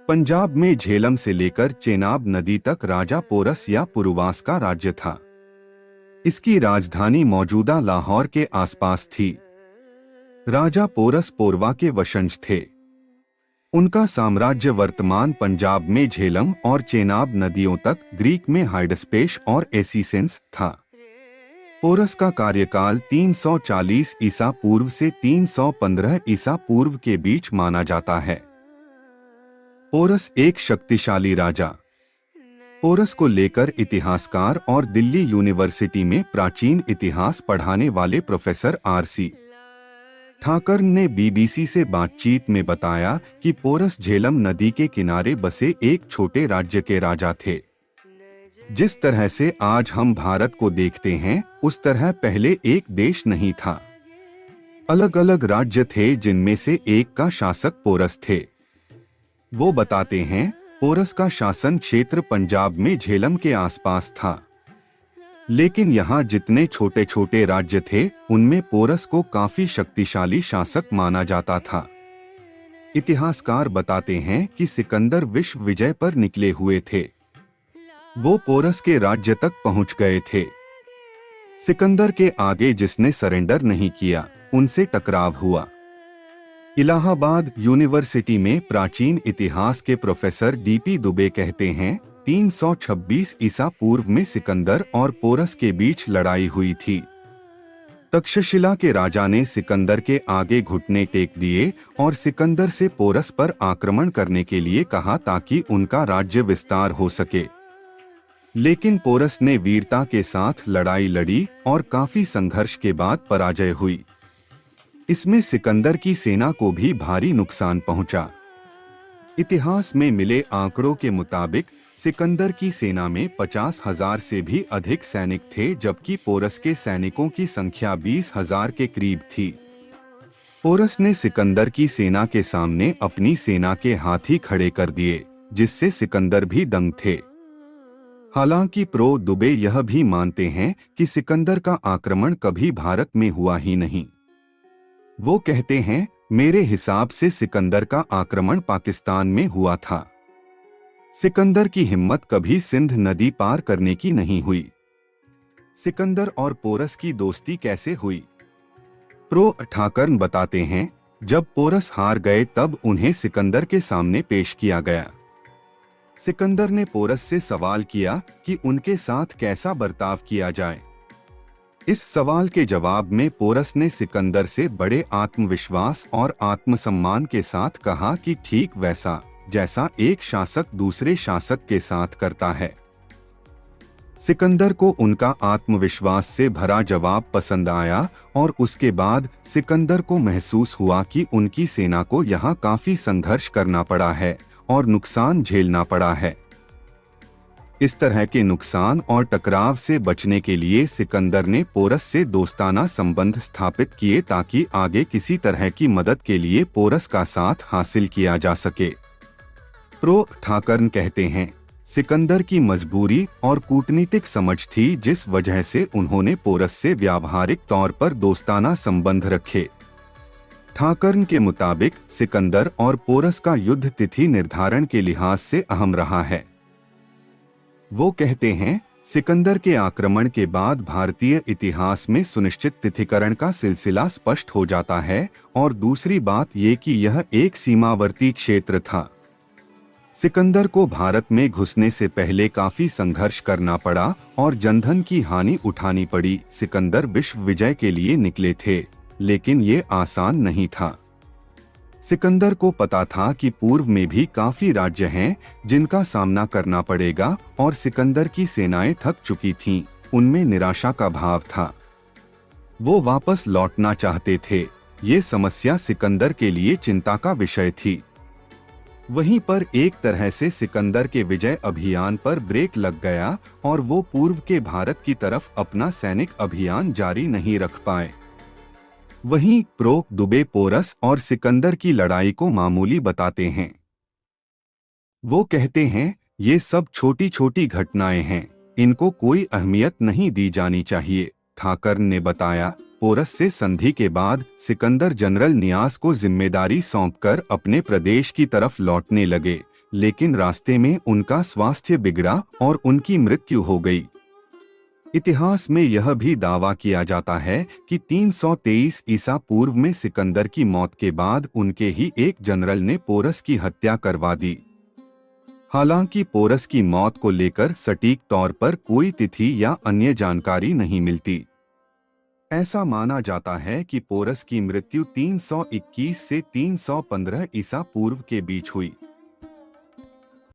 पंजाब में झेलम से लेकर चेनाब नदी तक राजा पोरस या पुरुवास का राज्य था। इसकी राजधानी मौजूदा लाहौर के आसपास थी। राजा पोरस पोरवा के वंशज थे। उनका साम्राज्य वर्तमान पंजाब में झेलम और चेनाब नदियों तक, ग्रीक में हाइडस्पेश और एसीसेंस था। पोरस का कार्यकाल 340 ईसा पूर्व से 315 ईसा पूर्व के बीच माना जाता है। पोरस एक शक्तिशाली राजा। पोरस को लेकर इतिहासकार और दिल्ली यूनिवर्सिटी में प्राचीन इतिहास पढ़ाने वाले प्रोफेसर आर.सी. ठाकर ने बीबीसी से बातचीत में बताया कि पोरस झेलम नदी के किनारे बसे एक छोटे राज्य के राजा थे। जिस तरह से आज हम भारत को देखते हैं, उस तरह पहले एक देश नहीं था। अलग अलग राज्य थे जिनमें से एक का शासक पोरस थे। वो बताते हैं, पोरस का शासन क्षेत्र पंजाब में झेलम के आसपास था। लेकिन यहाँ जितने छोटे छोटे राज्य थे, उनमें पोरस को काफी शक्तिशाली शासक माना जाता था। इतिहासकार बताते हैं कि सिकंदर विश्व विजय पर निकले हुए थे। वो पोरस के राज्य तक पहुंच गए थे। सिकंदर के आगे जिसने सरेंडर नहीं किया, उनसे टकराव हुआ। इलाहाबाद यूनिवर्सिटी में प्राचीन इतिहास के प्रोफेसर डीपी दुबे कहते हैं, 326 ईसा पूर्व में सिकंदर और पोरस के बीच लड़ाई हुई थी। तक्षशिला के राजा ने सिकंदर के आगे घुटने टेक दिए और सिकंदर से पोरस पर आक्रमण करने के लिए कहा ताकि उनका राज्य विस्तार हो सके। लेकिन पोरस ने वीरता के साथ लड़ाई लड़ी और काफी संघर्ष के बाद पराजय हुई। इसमें सिकंदर की सेना को भी भारी नुकसान पहुंचा। इतिहास में मिले आंकड़ों के मुताबिक सिकंदर की सेना में 50,000 से भी अधिक सैनिक थे, जबकि पोरस के सैनिकों की संख्या 20,000 के करीब थी। पोरस ने सिकंदर की सेना के सामने अपनी सेना के हाथी खड़े कर दिए, जिससे सिकंदर भी दंग थे। हालांकि प्रो दुबे यह भी मानते हैं कि सिकंदर का आक्रमण कभी भारत में हुआ ही नहीं। वो कहते हैं, मेरे हिसाब से सिकंदर का आक्रमण पाकिस्तान में हुआ था। सिकंदर की हिम्मत कभी सिंध नदी पार करने की नहीं हुई। सिकंदर और पोरस की दोस्ती कैसे हुई? प्रो ठाकर बताते हैं, जब पोरस हार गए तब उन्हें सिकंदर के सामने पेश किया गया। सिकंदर ने पोरस से सवाल किया कि उनके साथ कैसा बर्ताव किया जाए। इस सवाल के जवाब में पोरस ने सिकंदर से बड़े आत्मविश्वास और आत्मसम्मान के साथ कहा कि ठीक वैसा जैसा एक शासक दूसरे शासक के साथ करता है। सिकंदर को उनका आत्मविश्वास से भरा जवाब पसंद आया और उसके बाद सिकंदर को महसूस हुआ कि उनकी सेना को यहाँ काफी संघर्ष करना पड़ा है और नुकसान झेलना पड़ा है। इस तरह के नुकसान और टकराव से बचने के लिए सिकंदर ने पोरस से दोस्ताना संबंध स्थापित किए ताकि आगे किसी तरह की मदद के लिए पोरस का साथ हासिल किया जा सके। प्रो ठाकर कहते हैं, सिकंदर की मजबूरी और कूटनीतिक समझ थी जिस वजह से उन्होंने पोरस से व्यावहारिक तौर पर दोस्ताना संबंध रखे। ठाकर के मुताबिक सिकंदर और पोरस का युद्ध तिथि निर्धारण के लिहाज से अहम रहा है। वो कहते हैं, सिकंदर के आक्रमण के बाद भारतीय इतिहास में सुनिश्चित तिथिकरण का सिलसिला स्पष्ट हो जाता है और दूसरी बात ये कि यह एक सीमावर्ती क्षेत्र था। सिकंदर को भारत में घुसने से पहले काफी संघर्ष करना पड़ा और जनधन की हानि उठानी पड़ी। सिकंदर विश्व विजय के लिए निकले थे, लेकिन ये आसान नहीं था। सिकंदर को पता था कि पूर्व में भी काफी राज्य हैं जिनका सामना करना पड़ेगा और सिकंदर की सेनाएं थक चुकी थीं, उनमें निराशा का भाव था। वो वापस लौटना चाहते थे। ये समस्या सिकंदर के लिए चिंता का विषय थी। वहीं पर एक तरह से सिकंदर के विजय अभियान पर ब्रेक लग गया और वो पूर्व के भारत की तरफ अपना सैनिक अभियान जारी नहीं रख पाए। वहीं प्रो दुबे पोरस और सिकंदर की लड़ाई को मामूली बताते हैं। वो कहते हैं, ये सब छोटी छोटी घटनाएं हैं, इनको कोई अहमियत नहीं दी जानी चाहिए। ठाकर ने बताया, पोरस से संधि के बाद सिकंदर जनरल नियास को जिम्मेदारी सौंपकर अपने प्रदेश की तरफ लौटने लगे, लेकिन रास्ते में उनका स्वास्थ्य बिगड़ा और उनकी मृत्यु हो गई। इतिहास में यह भी दावा किया जाता है कि 323 ईसा पूर्व में सिकंदर की मौत के बाद उनके ही एक जनरल ने पोरस की हत्या करवा दी। हालांकि पोरस की मौत को लेकर सटीक तौर पर कोई तिथि या अन्य जानकारी नहीं मिलती। ऐसा माना जाता है कि पोरस की मृत्यु 321 से 315 ईसा पूर्व के बीच हुई।